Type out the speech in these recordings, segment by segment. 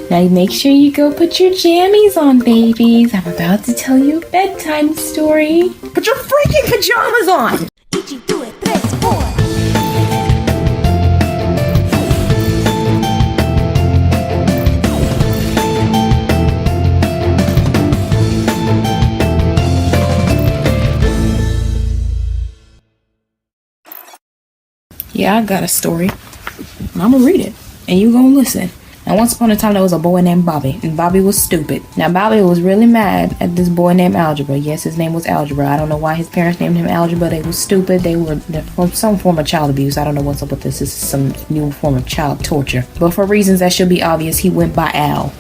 Now make sure you go put your jammies on, babies. I'm about to tell you a bedtime story. Put your freaking pajamas on! Yeah, I got a story. I'm gonna read it, and you gonna listen. Now, once upon a time, there was a boy named Bobby, and Bobby was stupid. Now, Bobby was really mad at this boy named Algebra. Yes, his name was Algebra. I don't know why his parents named him Algebra. They were stupid. They were from some form of child abuse. I don't know what's up with this. This is some new form of child torture. But for reasons that should be obvious, he went by Al.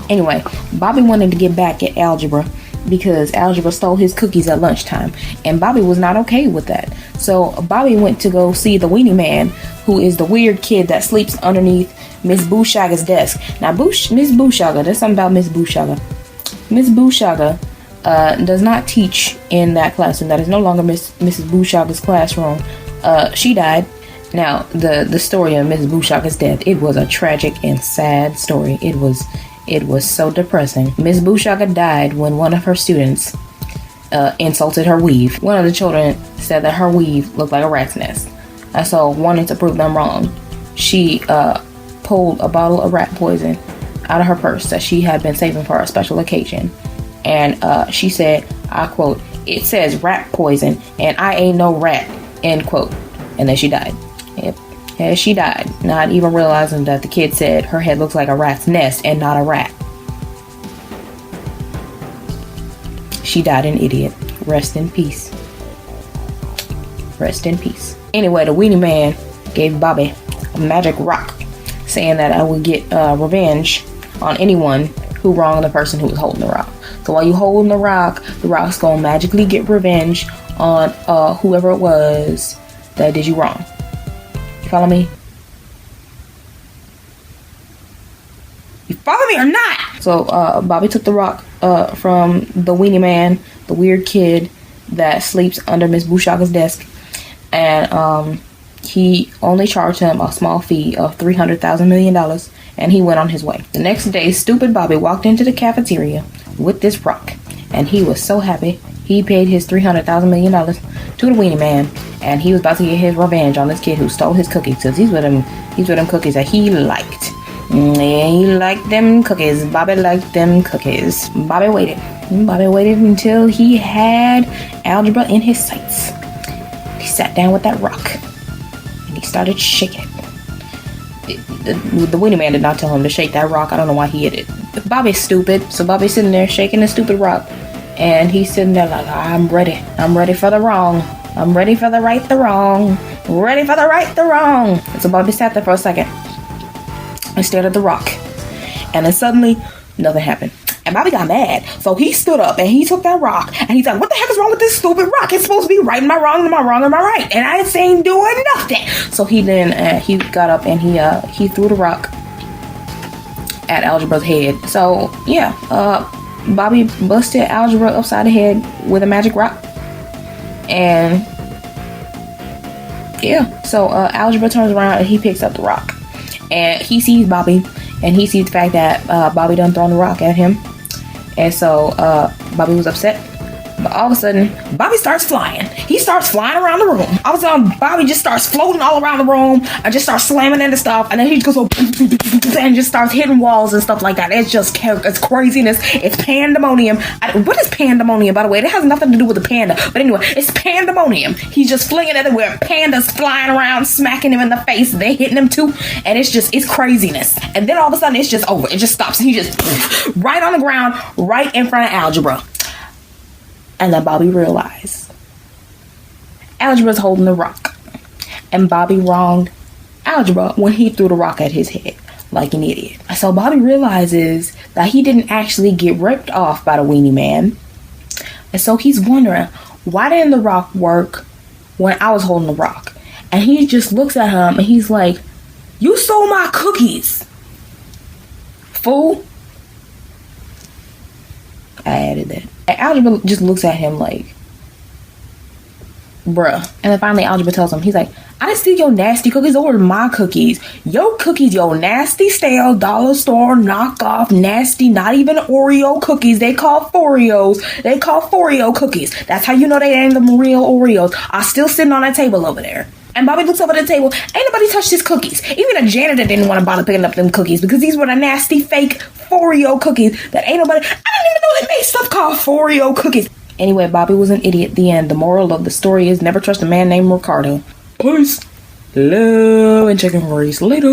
Anyway, Bobby wanted to get back at Algebra because Algebra stole his cookies at lunchtime, and Bobby was not okay with that. So Bobby went to go see the Weenie Man, who is the weird kid that sleeps underneath Miss Booshaga's desk. Now, Miss Booshaga, there's something about Miss Booshaga. Miss Booshaga does not teach in that classroom. That is no longer Mrs. Booshaga's classroom. She died. Now, the story of Mrs. Booshaga's death, it was a tragic and sad story. It was so depressing. Miss Booshaga died when one of her students insulted her weave. One of the children said that her weave looked like a rat's nest. And so, wanting to prove them wrong, she pulled a bottle of rat poison out of her purse that she had been saving for a special occasion. And she said, I quote, "It says rat poison, and I ain't no rat," end quote. And then she died. Yep. Yeah, she died, not even realizing that the kid said her head looks like a rat's nest and not a rat. She died an idiot. Rest in peace. Rest in peace. Anyway, the Weenie Man gave Bobby a magic rock, saying that I would get revenge on anyone who wronged the person who was holding the rock. So while you holding the rock's gonna magically get revenge on whoever it was that did you wrong. You follow me? You follow me or not? So Bobby took the rock from the Weenie Man, the weird kid that sleeps under Miss Booshaga's desk, and he only charged him a small fee of $300,000 million, and he went on his way. The next day, stupid Bobby walked into the cafeteria with this rock, and he was so happy. He paid his $300,000 million to the Weenie Man, and he was about to get his revenge on this kid who stole his cookies, because these were them cookies that he liked. Yeah, he liked them cookies. Bobby liked them cookies. Bobby waited until he had Algebra in his sights. He sat down with that rock, and he started shaking it. The Weenie Man did not tell him to shake that rock. I don't know why he hit it. Bobby's stupid, so Bobby's sitting there shaking the stupid rock, and he's sitting there like, I'm ready for the wrong. I'm ready for the right, the wrong. Ready for the right, the wrong. And so Bobby sat there for a second and stared at the rock. And then suddenly, nothing happened. And Bobby got mad. So he stood up and he took that rock and he's like, what the heck is wrong with this stupid rock? It's supposed to be right. Am I wrong? Am I wrong? Am I right? And I ain't doing nothing. So he got up and he threw the rock at Algebra's head. So yeah, Bobby busted Algebra upside the head with a magic rock. And yeah, so Algebra turns around and he picks up the rock. And he sees Bobby, and he sees the fact that Bobby done thrown the rock at him. And so Bobby was upset. But all of a sudden, Bobby starts flying. He starts flying around the room. All of a sudden, Bobby just starts floating all around the room and just starts slamming into stuff. And then he just goes and just starts hitting walls and stuff like that. It's craziness. It's pandemonium. What is pandemonium, by the way? It has nothing to do with the panda. But anyway, it's pandemonium. He's just flinging it everywhere. Pandas flying around, smacking him in the face. They hitting him too. And it's craziness. And then all of a sudden, it's just over. It just stops. And he just right on the ground, right in front of Algebra. And then Bobby realized Algebra's holding the rock. And Bobby wronged Algebra when he threw the rock at his head like an idiot. So Bobby realizes that he didn't actually get ripped off by the Weenie Man. And so he's wondering, why didn't the rock work when I was holding the rock? And he just looks at him and he's like, you stole my cookies, fool. I added that. And Algebra just looks at him like, bruh. And then finally Algebra tells him, he's like, I didn't steal your nasty cookies. Those were my cookies. Your cookies, your nasty, stale, dollar store, knockoff, nasty, not even Oreo cookies. They call Foreos. They call Foreo cookies. That's how you know they ain't the real Oreos. Are still sitting on that table over there. And Bobby looks over the table. Ain't nobody touched his cookies. Even the janitor didn't want to bother picking up them cookies because these were the nasty, fake Foreo cookies that ain't nobody... I didn't even know they made stuff called Foreo cookies. Anyway, Bobby was an idiot. The end. The moral of the story is never trust a man named Ricardo. Peace, love, and chicken grease later.